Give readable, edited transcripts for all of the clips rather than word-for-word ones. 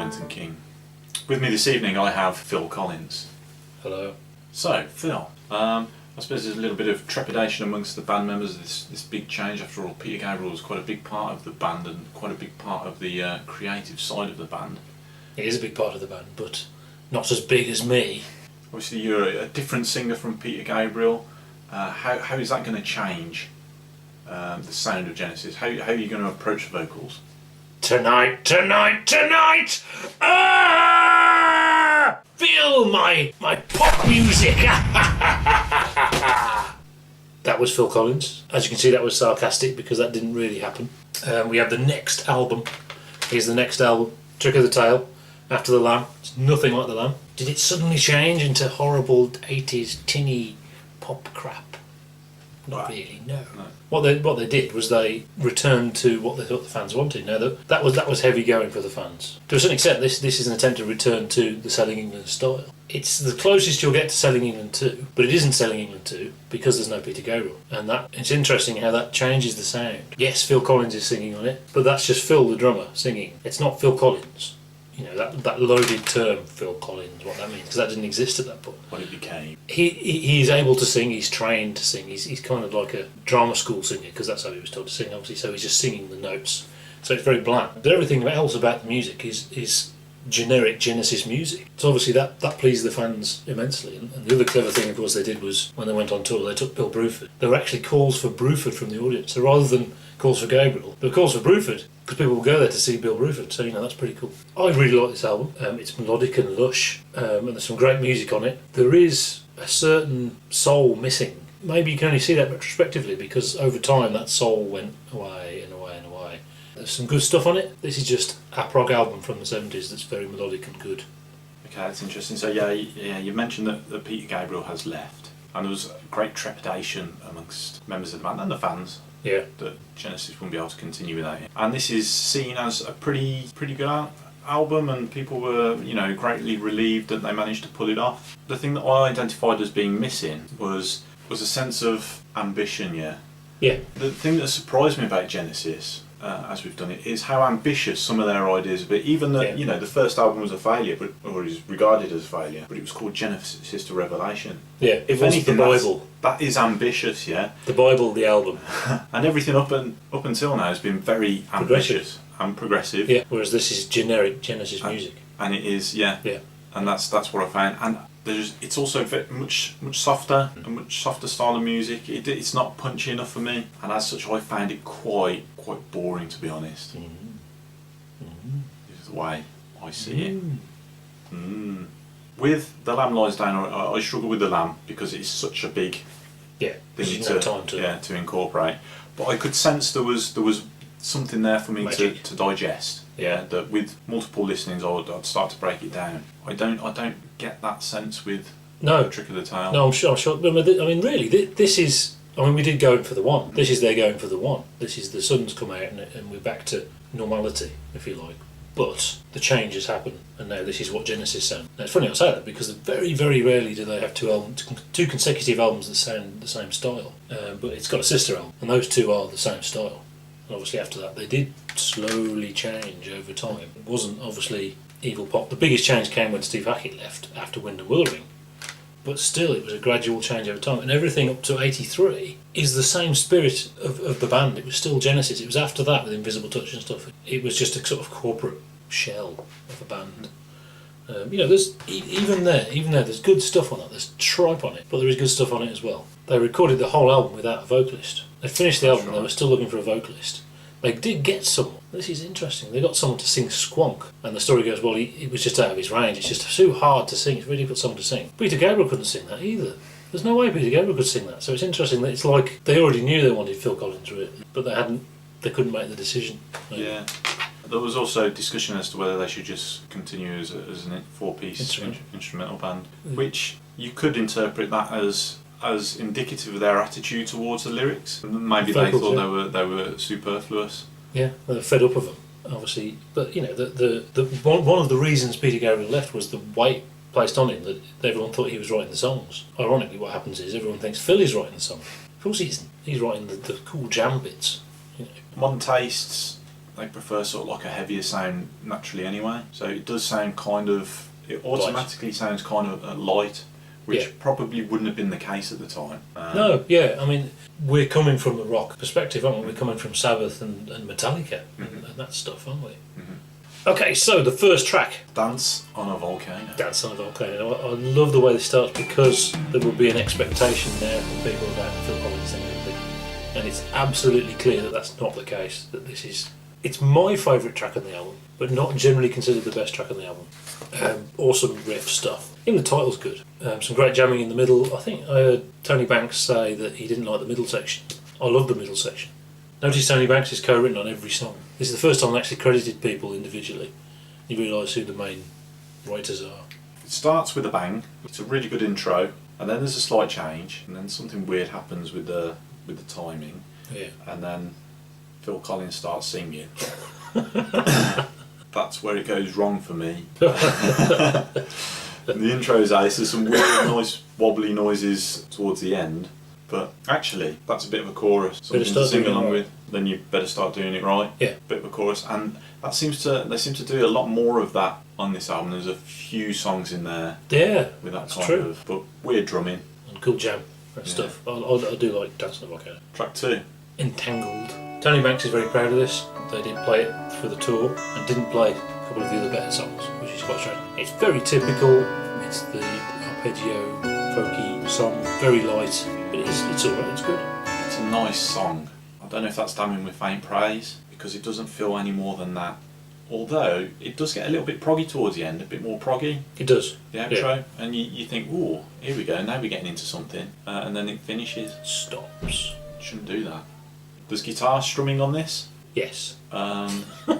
Wenton King. With me this evening I have Phil Collins. Hello. So, Phil, I suppose there's a little bit of trepidation amongst the band members, this big change. After all, Peter Gabriel was quite a big part of the band and quite a big part of the creative side of the band. He is a big part of the band, but not as big as me. Obviously you're a different singer from Peter Gabriel. How is that going to change the sound of Genesis? How are you going to approach the vocals? Tonight! Ah! Feel my pop music! That was Phil Collins. As you can see, that was sarcastic because that didn't really happen. We have the next album. Here's the next album, Trick of the Tail, After the Lamb. It's nothing like the Lamb. Did it suddenly change into horrible 80s tinny pop crap? Not really, no. What they did was they returned to what they thought the fans wanted. Now that was heavy going for the fans. To a certain extent, this is an attempt to return to the Selling England style. It's the closest you'll get to Selling England 2, but it isn't Selling England 2 because there's no Peter Gabriel. And it's interesting how that changes the sound. Yes, Phil Collins is singing on it, but that's just Phil the drummer singing. It's not Phil Collins. You know, that loaded term, Phil Collins, what that means, because that didn't exist at that point. What it became. He's able to sing, he's trained to sing, he's kind of like a drama school singer, because that's how he was taught to sing, obviously, so he's just singing the notes. So it's very bland. But everything else about the music is generic Genesis music. So obviously that pleased the fans immensely. And the other clever thing, of course, they did was, when they went on tour, they took Bill Bruford. There were actually calls for Bruford from the audience. So rather than calls for Gabriel, there were calls for Bruford, because people will go there to see Bill Bruford, so that's pretty cool. I really like this album. It's melodic and lush, and there's some great music on it. There is a certain soul missing. Maybe you can only see that retrospectively, because over time that soul went away and away and away. There's some good stuff on it. This is just a prog album from the 70s that's very melodic and good. Okay, that's interesting. So yeah, you mentioned that Peter Gabriel has left, and there was great trepidation amongst members of the band and the fans. Yeah. That Genesis wouldn't be able to continue without him. And this is seen as a pretty good album, and people were, greatly relieved that they managed to pull it off. The thing that I identified as being missing was a sense of ambition, yeah? Yeah. The thing that surprised me about Genesis, as we've done it, is how ambitious some of their ideas are. But even the first album was a failure, or is regarded as a failure, but it was called Genesis to Revelation. Yeah, if anything, the Bible. That is ambitious, yeah. The Bible, the album, and everything up until now has been very ambitious and progressive. Yeah. Whereas this is generic Genesis music, and it is, yeah. Yeah. And that's what I found. And it's also much softer, a much softer style of music. It's not punchy enough for me, and as such, I found it quite boring, to be honest. This is the way I see it. With The Lamb Lies Down, I struggle with The Lamb because it's such a big thing to incorporate. But I could sense there was something there for me to digest. Yeah, that with multiple listenings, I'd start to break it down. I don't get that sense with Trick of the Tail. No, I'm sure. I mean, really, this is. I mean, we did go for the one. This is they're going for the one. This is the sun's come out and we're back to normality, if you like. But the change has happened, and now this is what Genesis sound. Now it's funny I say that because very, very rarely do they have two consecutive albums that sound the same style. But it's got a sister album, and those two are the same style. And obviously after that they did slowly change over time. It wasn't obviously evil pop. The biggest change came when Steve Hackett left after Wuthering. But still, it was a gradual change over time, and everything up to 83 is the same spirit of the band. It was still Genesis. It was after that with Invisible Touch and stuff. It was just a sort of corporate shell of a band. There's even there, there's good stuff on that. There's tripe on it, but there is good stuff on it as well. They recorded the whole album without a vocalist. They finished the album. They were still looking for a vocalist. They did get someone. This is interesting. They got someone to sing Squonk, and the story goes, well, he was just out of his range. It's just too hard to sing. It's really difficult someone to sing. Peter Gabriel couldn't sing that either. There's no way Peter Gabriel could sing that. So it's interesting that it's like they already knew they wanted Phil Collins written, but they couldn't make the decision. Yeah. There was also discussion as to whether they should just continue as a 4-piece instrumental band, which you could interpret that as indicative of their attitude towards the lyrics. Maybe they thought they were superfluous. Yeah, they were fed up of them, obviously. But the one of the reasons Peter Gabriel left was the weight placed on him that everyone thought he was writing the songs. Ironically, what happens is everyone thinks Phil is writing the song. Of course, he isn't. He's writing the cool jam bits. Modern tastes they prefer sort of like a heavier sound naturally anyway. So it does sound kind of, it automatically sounds kind of light, which probably wouldn't have been the case at the time. No, yeah, I mean, we're coming from a rock perspective, aren't we? We're coming from Sabbath and Metallica and that stuff, aren't we? Okay, so the first track. Dance on a Volcano. Dance on a Volcano. I love the way this starts because there will be an expectation there from people about Phil Collins and everything. And it's absolutely clear that that's not the case, that this is... It's my favourite track on the album, but not generally considered the best track on the album. Awesome riff stuff. Even the title's good. Some great jamming in the middle. I think I heard Tony Banks say that he didn't like the middle section. I love the middle section. Notice Tony Banks is co-written on every song. This is the first time I actually credited people individually. You realise who the main writers are. It starts with a bang. It's a really good intro, and then there's a slight change, and then something weird happens with the timing. Yeah. And then Phil Collins starts singing. That's where it goes wrong for me. The intro's ace. There's some weird, nice, wobbly noises towards the end. But actually, that's a bit of a chorus, something to sing along with. Then you better start doing it right. Yeah. Bit of a chorus, and they seem to do a lot more of that on this album. There's a few songs in there. Yeah. With that kind of, but weird drumming and cool jam and stuff. I do like Dance on the Volcano. Track 2. Entangled. Tony Banks is very proud of this. They did play it for the tour and didn't play a couple of the other better songs, which is quite strange. It's very typical. It's the arpeggio, folky song, very light. It's alright, it's good. It's a nice song. I don't know if that's damning with faint praise, because it doesn't feel any more than that. Although, it does get a little bit proggy towards the end, a bit more proggy. It does. The outro. And you think, ooh, here we go, now we're getting into something. And then it finishes. Stops. Shouldn't do that. There's guitar strumming on this. Yes. I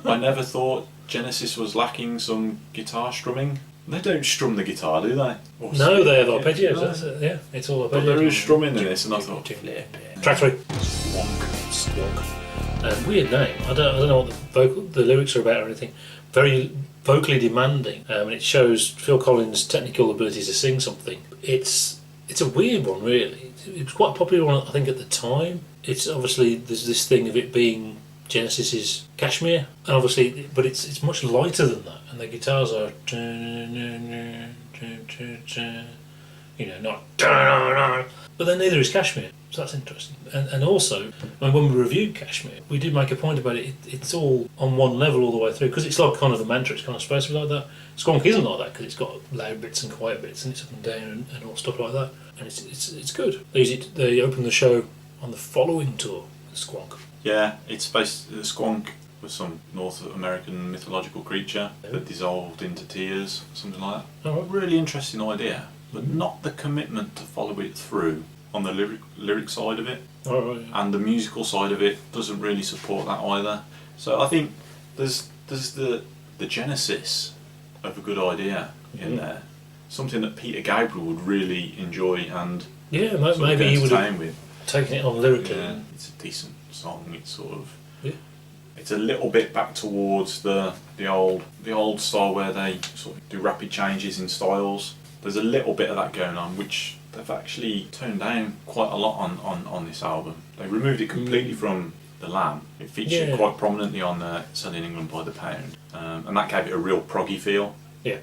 never thought Genesis was lacking some guitar strumming. They don't strum the guitar, do they? No, they have arpeggios. No. That's it. Yeah, it's all arpeggios. But there is strumming in this, and I thought, track 3. Squonk. Weird name. I don't know what the lyrics are about or anything. Very vocally demanding, and it shows Phil Collins' technical ability to sing something. It's a weird one, really. It was quite a popular one, I think, at the time. It's obviously there's this thing of it being Genesis's Kashmir, and obviously, but it's much lighter than that, and the guitars are, not, but then neither is Kashmir, so that's interesting. And also, when we reviewed Kashmir, we did make a point about it. It's all on one level all the way through, because it's like kind of a mantra. It's kind of supposed to be like that. Squonk isn't like that, because it's got loud bits and quiet bits, and it's up and down and all stuff like that, and it's good. They open the show on the following tour with Squonk. Yeah, it's based. The Squonk was some North American mythological creature that dissolved into tears, something like that. Oh, right. Really interesting idea, but not the commitment to follow it through on the lyric side of it. Oh, right, yeah. And the musical side of it doesn't really support that either. So I think there's the genesis of a good idea in there, something that Peter Gabriel would really enjoy and maybe he would have with. Taken it on lyrically. Yeah, it's a decent song. It's sort of it's a little bit back towards the old style where they sort of do rapid changes in styles. There's a little bit of that going on, which they've actually toned down quite a lot on this album. They removed it completely from the Lamb. It featured quite prominently on Selling England by the Pound, and that gave it a real proggy feel. Yeah.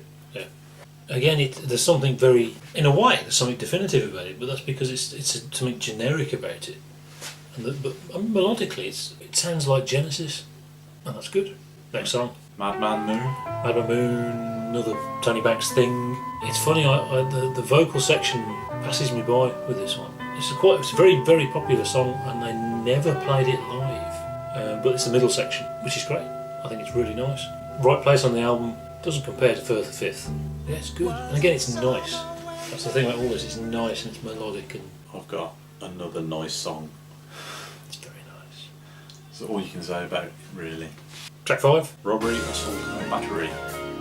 Again, there's something very, in a way, there's something definitive about it, but that's because it's something generic about it. But melodically, it sounds like Genesis, and that's good. Next song. Madman Moon, another Tony Banks thing. It's funny, the vocal section passes me by with this one. It's a very, very popular song, and they never played it live. But it's the middle section, which is great. I think it's really nice. Right place on the album. Doesn't compare to Further Fifth. Yeah, it's good. And again, it's nice. That's the thing about all this, it's nice and it's melodic. And I've got another nice song. It's very nice. That's all you can say about it, really. Track 5. Robbery, Assault and Battery.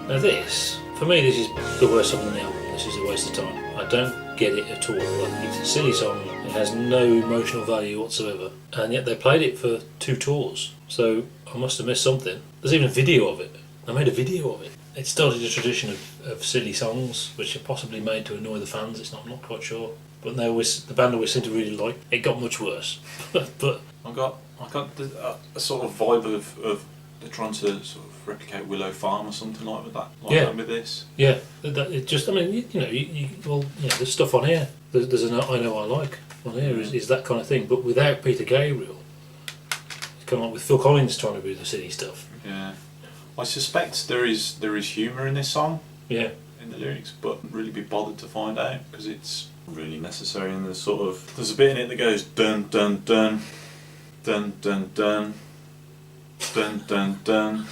Now this, for me, this is the worst song on the album. This is a waste of time. I don't get it at all. I think it's a silly song. It has no emotional value whatsoever. And yet they played it for 2 tours. So I must have missed something. There's even a video of it. I made a video of it. It started a tradition of silly songs, which are possibly made to annoy the fans. I'm not quite sure, but the band always seemed to really like. It got much worse, but I got a sort of vibe of they're trying to sort of replicate Willow Farm or something like that with this. Yeah, it just, I mean, there's stuff on here. There's an I Know I Like on here is that kind of thing, but without Peter Gabriel. It's kind of like with Phil Collins trying to do the city stuff. Yeah, I suspect there is humour in this song. Yeah. In the lyrics, but really be bothered to find out because it's really necessary. And there's a bit in it that goes dun dun dun dun dun dun dun dun dun.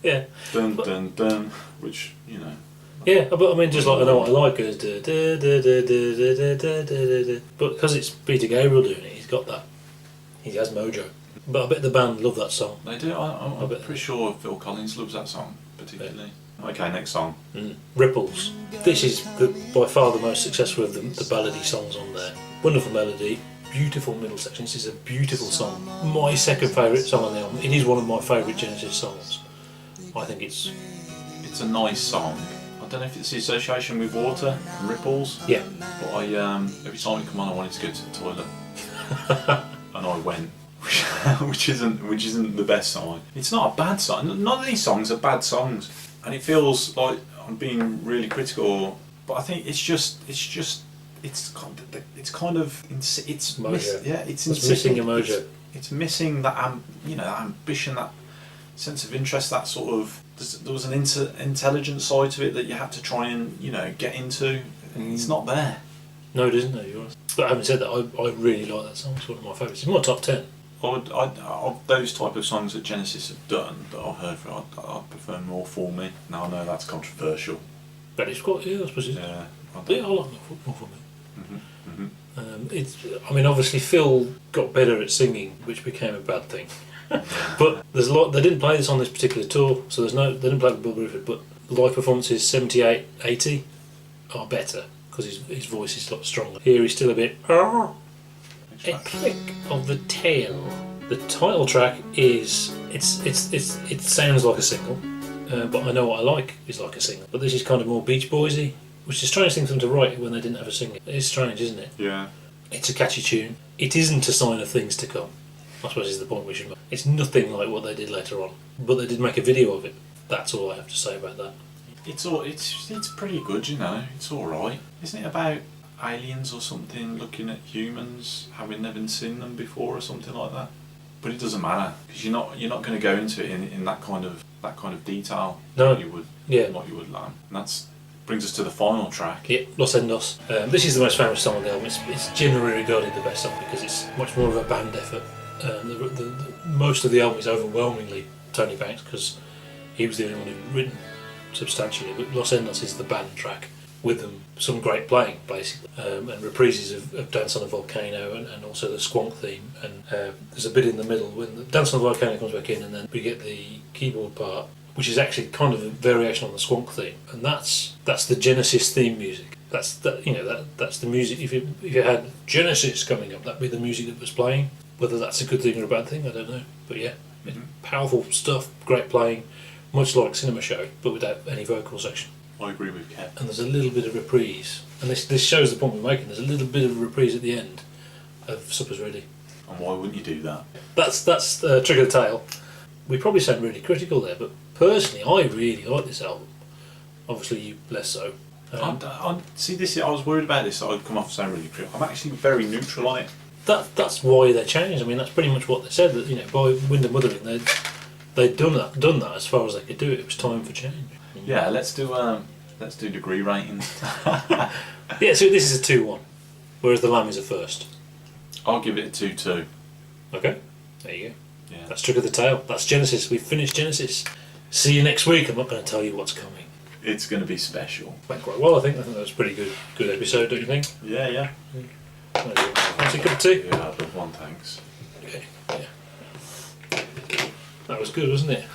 Yeah. Dun dun dun, which Yeah, but I mean, just like I Know What I Like is but because it's Peter Gabriel doing it, he's got that. He has mojo. But I bet the band love that song. They do. I'm pretty sure Phil Collins loves that song particularly. Yeah. Okay, next song. Ripples. This is by far the most successful of the ballady songs on there. Wonderful melody, beautiful middle section. This is a beautiful song. My second favourite song on the album. It is one of my favourite Genesis songs. I think it's a nice song. I don't know if it's the association with water and ripples. Yeah. But I every time it come on, I wanted to go to the toilet, and I went, which isn't the best song. It's not a bad song. None of these songs are bad songs, and it feels like I'm being really critical. But I think it's missing a mojo. It's missing that that ambition, that sense of interest, that sort of. There was an intelligent side to it that you had to try and get into, and it's not there. No, it isn't. No, you're right. But having said that, I really like that song. It's one of my favourites. It's my top 10. Of those type of songs that Genesis have done that I've heard, I prefer More For Me. Now I know that's controversial. But it's quite, I suppose it's... Yeah. I like More For Me. I mean, obviously Phil got better at singing, which became a bad thing. But there's a lot. They didn't play this on this particular tour, so they didn't play with Bill Bruford. But live performances 78, 80 are better because his voice is a lot stronger. Here he's still a bit. A click of the tail. The title track is it sounds like a single, but I Know What I Like is like a single. But this is kind of more Beach Boysy, which is a strange thing for them to write when they didn't have a singer. It's strange, isn't it? Yeah. It's a catchy tune. It isn't a sign of things to come. I suppose is the point we should make. It's nothing like what they did later on, but they did make a video of it. That's all I have to say about that. It's pretty good, It's all right. Isn't it about aliens or something looking at humans, having never seen them before or something like that? But it doesn't matter because you're not going to go into it in that kind of detail. No. Like you would Lamb. And that brings us to the final track. Yeah, Los Endos. This is the most famous song on the album. It's generally regarded the best song because it's much more of a band effort. Most of the album is overwhelmingly Tony Banks because he was the only one who'd written substantially, but Los Endos is the band track with them, some great playing basically, and reprises of Dance on a Volcano and also the Squonk theme, and there's a bit in the middle when the Dance on a Volcano comes back in and then we get the keyboard part which is actually kind of a variation on the Squonk theme, and that's the Genesis theme music. That's the music. If you had Genesis coming up, that'd be the music that was playing. Whether that's a good thing or a bad thing, I don't know. But yeah, powerful stuff, great playing, much like Cinema Show, but without any vocal section. I agree with Kev. And there's a little bit of reprise, and this shows the point we're making. There's a little bit of reprise at the end of Supper's Ready. And why wouldn't you do that? That's Trick of the Tail. We probably sound really critical there, but personally, I really like this album. Obviously, you less so. See, I was worried about this. I'd come off sound really critical. I'm actually very neutral on it. That's why they changed. I mean, that's pretty much what they said. That by Wind and Wuthering, they'd done that as far as they could do it. It was time for change. Yeah, let's do degree ratings. Yeah, so this is a 2-1, whereas the Lamb is a first. I'll give it a 2-2. Okay, there you go. Yeah. That's Trick of the Tail. That's Genesis. We've finished Genesis. See you next week. I'm not going to tell you what's coming. It's going to be special. Went quite well, I think. That was a pretty good episode, don't you think? Yeah. Fancy a cup of tea? Yeah, I'd love one, thanks. Okay, yeah. That was good, wasn't it?